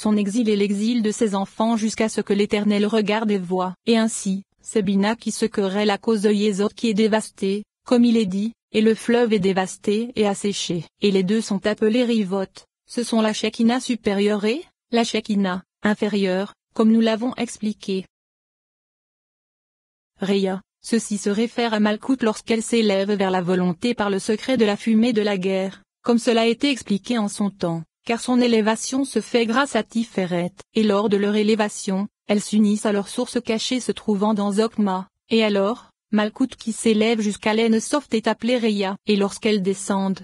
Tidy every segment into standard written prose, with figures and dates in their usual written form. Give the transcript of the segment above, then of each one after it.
son exil et l'exil de ses enfants jusqu'à ce que l'Éternel regarde et voie. Et ainsi, c'est Bina qui se querelle à cause de Yézod qui est dévasté, comme il est dit, et le fleuve est dévasté et asséché. Et les deux sont appelés Rivot, ce sont la Shekinah supérieure et la Shekinah inférieure, comme nous l'avons expliqué. Réa, ceci se réfère à Malkout lorsqu'elle s'élève vers la volonté par le secret de la fumée de la guerre, comme cela a été expliqué en son temps, car son élévation se fait grâce à Tiferet, et lors de leur élévation, elles s'unissent à leur source cachée se trouvant dans Okma, et alors, Malkout qui s'élève jusqu'à l'Ensoft est appelée Réa, et lorsqu'elle descend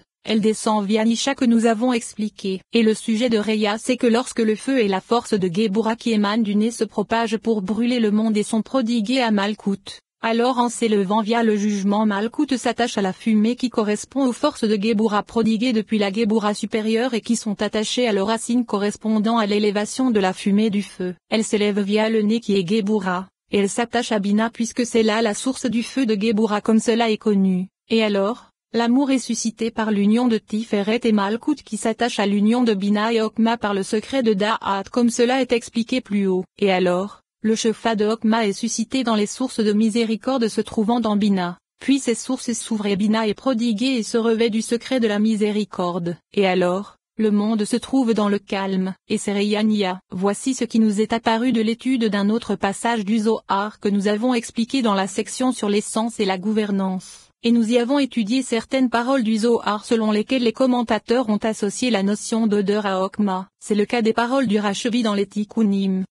via Nisha que nous avons expliqué. Et le sujet de Réa c'est que lorsque le feu et la force de Géboura qui émanent du nez se propagent pour brûler le monde et sont prodigués à Malkout, alors en s'élevant via le jugement Malkout s'attache à la fumée qui correspond aux forces de Géboura prodiguées depuis la Géboura supérieure et qui sont attachées à leurs racines correspondant à l'élévation de la fumée du feu. Elle s'élève via le nez qui est Géboura, et elle s'attache à Bina puisque c'est là la source du feu de Géboura comme cela est connu. Et alors, l'amour est suscité par l'union de Tiferet et Malkout qui s'attache à l'union de Bina et Okma par le secret de Da'at comme cela est expliqué plus haut. Et alors, le Shefa de Okma est suscité dans les sources de miséricorde se trouvant dans Bina, puis ces sources s'ouvrent et Bina est prodiguée et se revêt du secret de la miséricorde. Et alors, le monde se trouve dans le calme, et c'est Réania. Voici ce qui nous est apparu de l'étude d'un autre passage du Zohar que nous avons expliqué dans la section sur l'essence et la gouvernance. Et nous y avons étudié certaines paroles du Zohar selon lesquelles les commentateurs ont associé la notion d'odeur à Okma. C'est le cas des paroles du Rachevi dans les Tikkunim.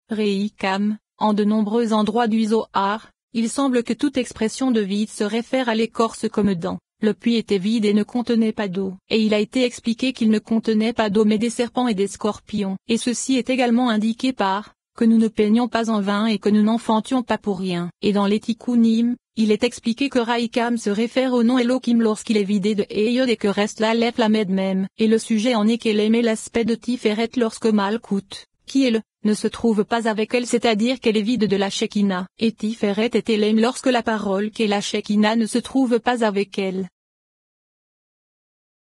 Reikam, en de nombreux endroits du Zohar, il semble que toute expression de vide se réfère à l'écorce comme dans le puits était vide et ne contenait pas d'eau. Et il a été expliqué qu'il ne contenait pas d'eau mais des serpents et des scorpions. Et ceci est également indiqué par que nous ne peignions pas en vain et que nous n'enfantions pas pour rien. Et dans les Tikkunim, il est expliqué que Raikam se réfère au nom Elohim lorsqu'il est vidé de Eyod et que reste la Lef Lamed même. Et le sujet en est qu'elle aimait l'aspect de Tiferet lorsque Malkout, qui est le, ne se trouve pas avec elle c'est-à-dire qu'elle est vide de la Shekinah. Et Tiferet est Elohim lorsque la parole qu'est la Shekinah ne se trouve pas avec elle.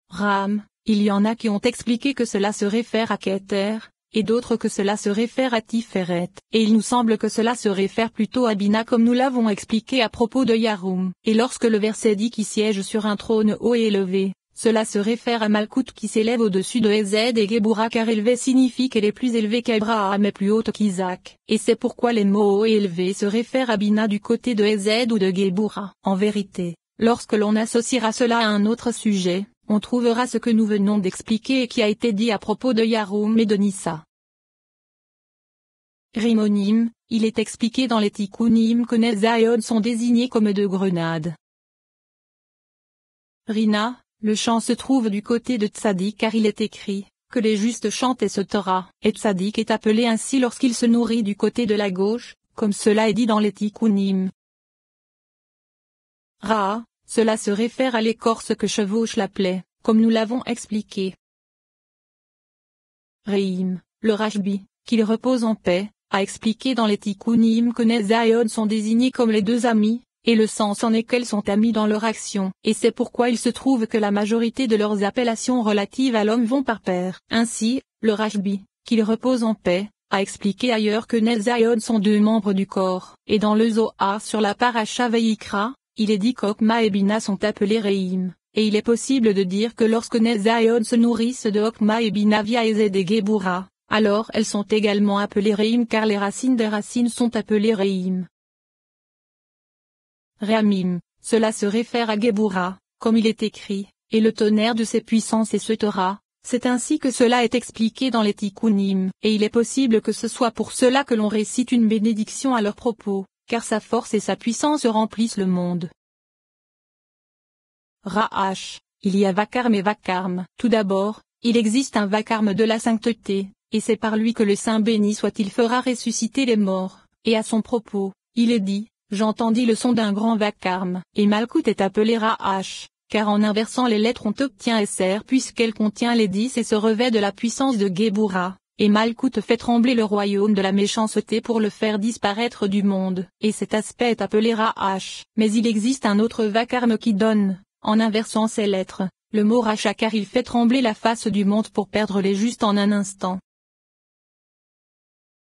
Ram, il y en a qui ont expliqué que cela se réfère à Keter, et d'autres que cela se réfère à Tiferet, et il nous semble que cela se réfère plutôt à Bina comme nous l'avons expliqué à propos de Yarum. Et lorsque le verset dit qui siège sur un trône haut et élevé, cela se réfère à Malkout qui s'élève au-dessus de Ezed et Géboura car élevé signifie qu'elle est plus élevée qu'Abraham et plus haute qu'Isaac. Et c'est pourquoi les mots haut et élevé se réfèrent à Bina du côté de Ezed ou de Géboura. En vérité, lorsque l'on associera cela à un autre sujet, on trouvera ce que nous venons d'expliquer et qui a été dit à propos de Yarum et de Nissa. Rimonim, il est expliqué dans les Tikkunim que Nezaïod sont désignés comme deux grenades. Rina, le chant se trouve du côté de Tzadik car il est écrit que les justes chantent et se Torah, et Tzadik est appelé ainsi lorsqu'il se nourrit du côté de la gauche, comme cela est dit dans les Tikkunim. Ra, cela se réfère à l'écorce que chevauche la plaie, comme nous l'avons expliqué. Reim, le Rashbi, qu'il repose en paix, a expliqué dans les Tikkunim que Nezaïod sont désignés comme les deux amis, et le sens en est qu'elles sont amies dans leur action, et c'est pourquoi il se trouve que la majorité de leurs appellations relatives à l'homme vont par pair. Ainsi, le Rashbi, qu'il repose en paix, a expliqué ailleurs que Nezaïod sont deux membres du corps, et dans le Zohar sur la Parasha Vayikra, il est dit qu'Okma et Bina sont appelés Reim, et il est possible de dire que lorsque Nezaïod se nourrissent de Okma et Bina via Ezed et Géboura, alors elles sont également appelées Reim car les racines des racines sont appelées Reim. Réamim, cela se réfère à Géboura, comme il est écrit, et le tonnerre de ses puissances et ce Torah, c'est ainsi que cela est expliqué dans les Tikkunim, et il est possible que ce soit pour cela que l'on récite une bénédiction à leur propos, car sa force et sa puissance remplissent le monde. Ra'ash, il y a vacarme et vacarme. Tout d'abord, il existe un vacarme de la sainteté, et c'est par lui que le Saint béni soit-il fera ressusciter les morts, et à son propos, il est dit, j'entendis le son d'un grand vacarme, et Malkout est appelé Ra'ash, car en inversant les lettres on obtient Esser puisqu'elle contient les 10 et se revêt de la puissance de Géboura, et Malkout fait trembler le royaume de la méchanceté pour le faire disparaître du monde, et cet aspect est appelé Ra'ash. Mais il existe un autre vacarme qui donne, en inversant ces lettres, le mot rachat car il fait trembler la face du monde pour perdre les justes en un instant.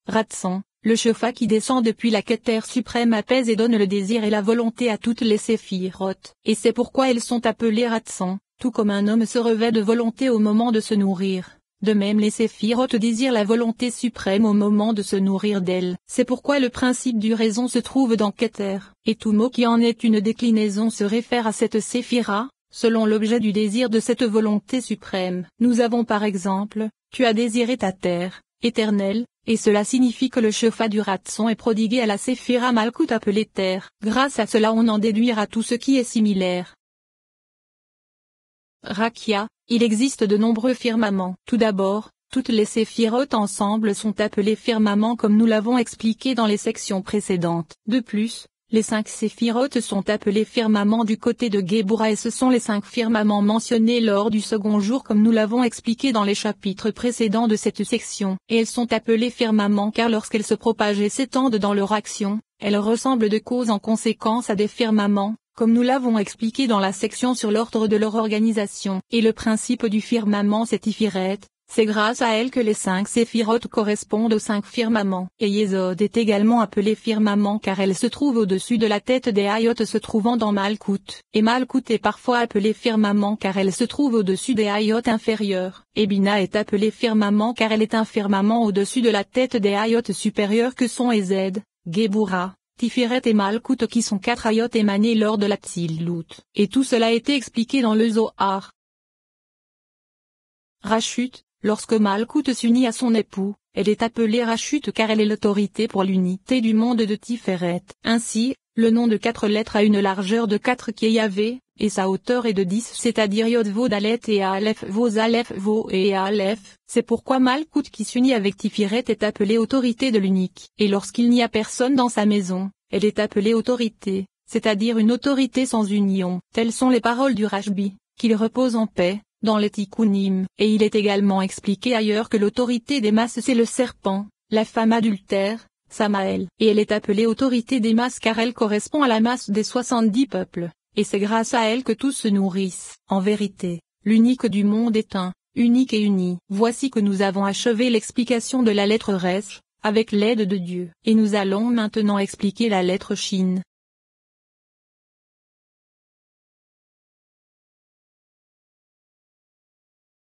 Ratson, le Shofar qui descend depuis la Kether suprême apaise et donne le désir et la volonté à toutes les séphirotes, et c'est pourquoi elles sont appelées Ratson, tout comme un homme se revêt de volonté au moment de se nourrir. De même les séphirotes désirent la volonté suprême au moment de se nourrir d'elle. C'est pourquoi le principe du raison se trouve dans Kether, et tout mot qui en est une déclinaison se réfère à cette séphira, selon l'objet du désir de cette volonté suprême. Nous avons par exemple, tu as désiré ta terre, éternelle, et cela signifie que le Shofar du Ratson est prodigué à la séphira Malkout appelée terre. Grâce à cela on en déduira tout ce qui est similaire. Rakia, il existe de nombreux firmaments. Tout d'abord, toutes les séphirotes ensemble sont appelées firmaments comme nous l'avons expliqué dans les sections précédentes. De plus, les 5 séphirotes sont appelées firmaments du côté de Géboura et ce sont les 5 firmaments mentionnés lors du second jour comme nous l'avons expliqué dans les chapitres précédents de cette section. Et elles sont appelées firmaments car lorsqu'elles se propagent et s'étendent dans leur action, elles ressemblent de cause en conséquence à des firmaments, comme nous l'avons expliqué dans la section sur l'ordre de leur organisation. Et le principe du firmament c'est Tiferet, c'est grâce à elle que les 5 séphirotes correspondent aux 5 firmaments. Et Yesod est également appelée firmament car elle se trouve au-dessus de la tête des Hayot se trouvant dans Malkout. Et Malkout est parfois appelée firmament car elle se trouve au-dessus des Hayot inférieurs. Et Bina est appelée firmament car elle est un firmament au-dessus de la tête des Hayot supérieurs que sont Ezed, Géboura, Tiferet et Malkout qui sont 4 Hayot émanés lors de la Tzilut. Et tout cela a été expliqué dans le Zohar. Rachut, lorsque Malkout s'unit à son époux, elle est appelée Rachut car elle est l'autorité pour l'unité du monde de Tiferet. Ainsi, le nom de 4 lettres a une largeur de 4 qui est Yahvé, et sa hauteur est de 10 c'est-à-dire Yod Vod Alet et Aleph Vos Aleph Vo et Aleph. C'est pourquoi Malkout qui s'unit avec Tiferet est appelée autorité de l'unique. Et lorsqu'il n'y a personne dans sa maison, elle est appelée autorité, c'est-à-dire une autorité sans union. Telles sont les paroles du Rashbi, qu'il repose en paix, dans les Tikkunim. Et il est également expliqué ailleurs que l'autorité des masses c'est le serpent, la femme adultère, Samaël. Et elle est appelée autorité des masses car elle correspond à la masse des 70 peuples. Et c'est grâce à elle que tous se nourrissent. En vérité, l'unique du monde est un, unique et uni. Voici que nous avons achevé l'explication de la lettre Resh, avec l'aide de Dieu. Et nous allons maintenant expliquer la lettre Shin.